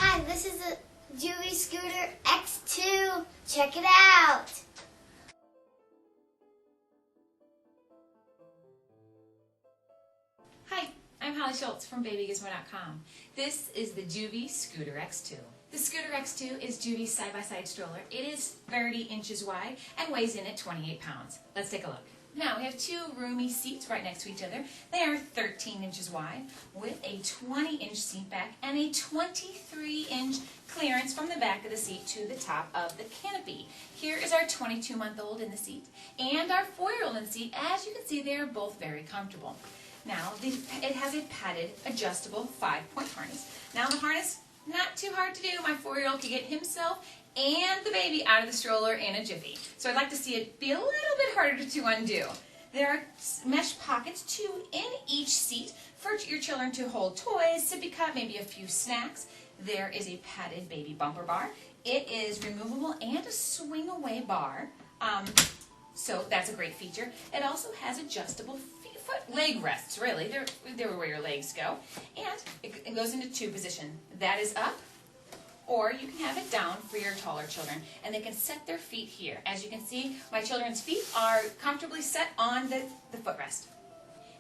Hi, this is a Joovy Scooter X2. Check it out. Hi, I'm Holly Schultz from BabyGizmo.com. This is the Joovy Scooter X2. The Scooter X2 is Joovy's side-by-side stroller. It is 30 inches wide and weighs in at 28 pounds. Let's take a look. Now, we have two roomy seats right next to each other. They are 13 inches wide with a 20-inch seat back and a 23-inch clearance from the back of the seat to the top of the canopy. Here is our 22-month-old in the seat and our 4-year-old in the seat. As you can see, they are both very comfortable. Now, it has a padded, adjustable 5-point harness. Now, the harness, not too hard to do. My 4-year-old can get himself and the baby out of the stroller in a jiffy. So I'd like to see it be a little bit harder to undo. There are mesh pockets, 2 in each seat, for your children to hold toys, sippy cup, maybe a few snacks. There is a padded baby bumper bar. It is removable and a swing-away bar, so that's a great feature. It also has adjustable leg rests, really. They're where your legs go. And it goes into 2 positions. That is up, or you can have it down for your taller children. And they can set their feet here. As you can see, my children's feet are comfortably set on the footrest.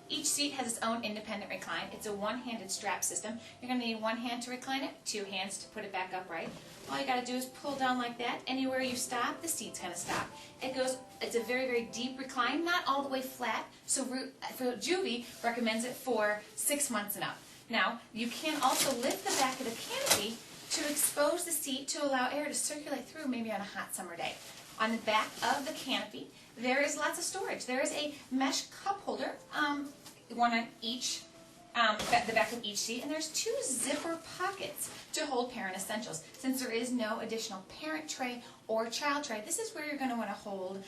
Each seat has its own independent recline. It's a one-handed strap system. You're going to need 1 hand to recline it, 2 hands to put it back upright. All you got to do is pull down like that. Anywhere you stop, the seat's going to stop. It's a very, very deep recline, not all the way flat. So Joovy recommends it for 6 months and up. Now, you can also lift the back of the canopy to expose the seat to allow air to circulate through, maybe on a hot summer day. On the back of the canopy, there is lots of storage. There is a mesh cup holder, one on each, the back of each seat, and there's 2 zipper pockets to hold parent essentials. Since there is no additional parent tray or child tray, this is where you're going to want to hold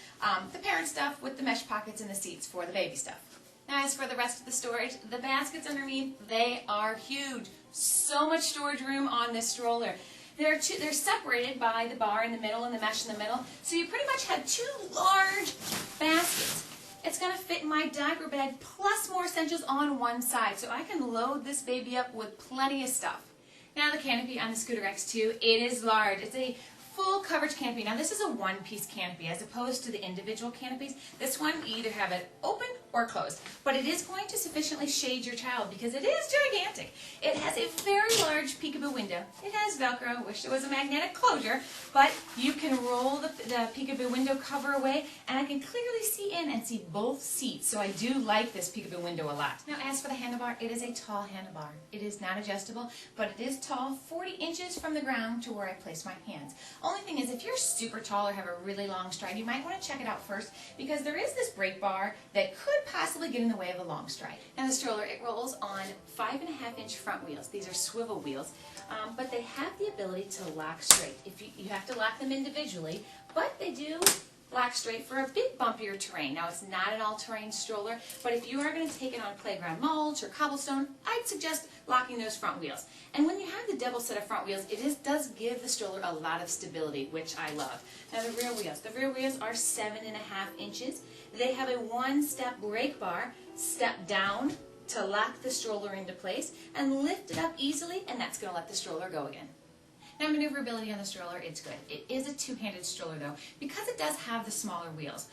the parent stuff with the mesh pockets in the seats for the baby stuff. Now, as for the rest of the storage, the baskets underneath, they are huge. So much storage room on this stroller. They're separated by the bar in the middle and the mesh in the middle, so you pretty much have 2 large baskets. It's going to fit in my diaper bag plus more essentials on one side, so I can load this baby up with plenty of stuff. Now, the canopy on the Scooter X2, it is large. It's a full coverage canopy. Now, this is a one-piece canopy as opposed to the individual canopies. This one, you either have it open or closed, but it is going to sufficiently shade your child because it is gigantic. It has a very large peekaboo window. It has Velcro. Wish it was a magnetic closure, but you can roll the peekaboo window cover away, and I can clearly see in and see both seats, so I do like this peekaboo window a lot. Now, as for the handlebar, it is a tall handlebar. It is not adjustable, but it is tall, 40 inches from the ground to where I place my hands. Only thing is, if you're super tall or have a really long stride, you might want to check it out first because there is this brake bar that could possibly get in the way of a long stride. Now, the stroller, it rolls on 5.5-inch front wheels. These are swivel wheels, but they have the ability to lock straight. You have to lock them individually, but they do lock straight for a bit bumpier terrain. Now, it's not an all-terrain stroller, but if you are going to take it on playground mulch or cobblestone, I'd suggest locking those front wheels. And when you have the double set of front wheels, does give the stroller a lot of stability, which I love. Now, the rear wheels are 7.5 inches. They have a 1-step brake bar, step down to lock the stroller into place, and lift it up easily, and that's going to let the stroller go again. Now, maneuverability on the stroller, it's good. It is a 2-handed stroller, though, because it does have the smaller wheels.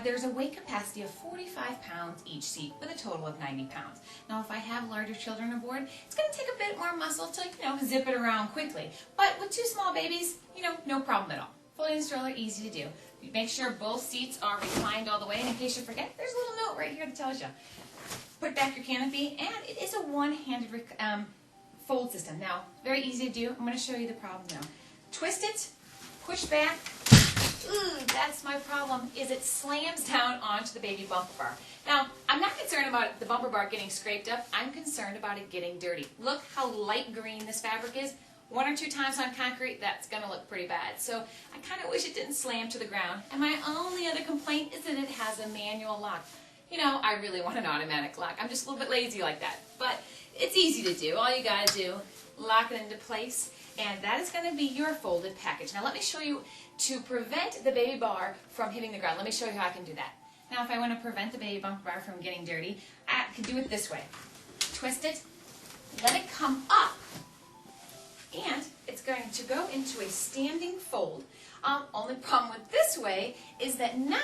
There's a weight capacity of 45 pounds each seat with a total of 90 pounds. Now, if I have larger children aboard, it's going to take a bit more muscle to, zip it around quickly. But with 2 small babies, no problem at all. Folding the stroller, easy to do. Make sure both seats are reclined all the way, and in case you forget, there's a little note right here that tells you. Put back your canopy, and it is a one-handed fold system. Now, very easy to do. I'm going to show you the problem now. Twist it, push back. Ooh, that's my problem, is it slams down onto the baby bumper bar. Now, I'm not concerned about the bumper bar getting scraped up. I'm concerned about it getting dirty. Look how light green this fabric is. 1 or 2 times on concrete, that's going to look pretty bad. So I kind of wish it didn't slam to the ground. And my only other complaint is that it has a manual lock. I really want an automatic lock. I'm just a little bit lazy like that. But it's easy to do. All you got to do, lock it into place, and that is going to be your folded package. Now let me show you, to prevent the baby bar from hitting the ground, let me show you how I can do that. Now if I want to prevent the baby bumper bar from getting dirty, I can do it this way. Twist it, let it come up, and going to go into a standing fold. Only problem with this way is that now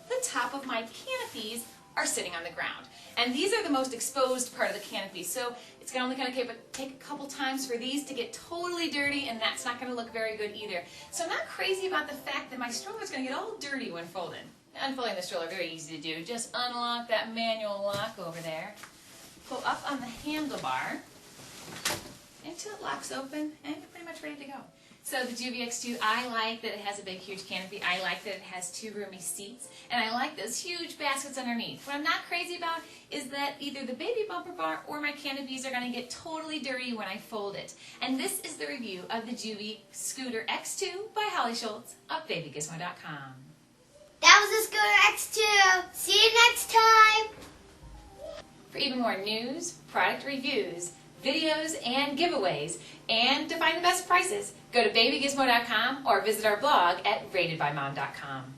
the top of my canopies are sitting on the ground. And these are the most exposed part of the canopy, so it's only going to take a couple times for these to get totally dirty, and that's not going to look very good either. So I'm not crazy about the fact that my stroller is going to get all dirty when folded. Unfolding the stroller, very easy to do. Just unlock that manual lock over there, pull up on the handlebar until it locks open, and you're pretty much ready to go. So the Joovy X2, I like that it has a big, huge canopy. I like that it has 2 roomy seats. And I like those huge baskets underneath. What I'm not crazy about is that either the baby bumper bar or my canopies are going to get totally dirty when I fold it. And this is the review of the Joovy Scooter X2 by Holly Schultz of BabyGizmo.com. That was the Scooter X2. See you next time. For even more news, product reviews, videos, and giveaways, and to find the best prices, go to BabyGizmo.com or visit our blog at RatedByMom.com.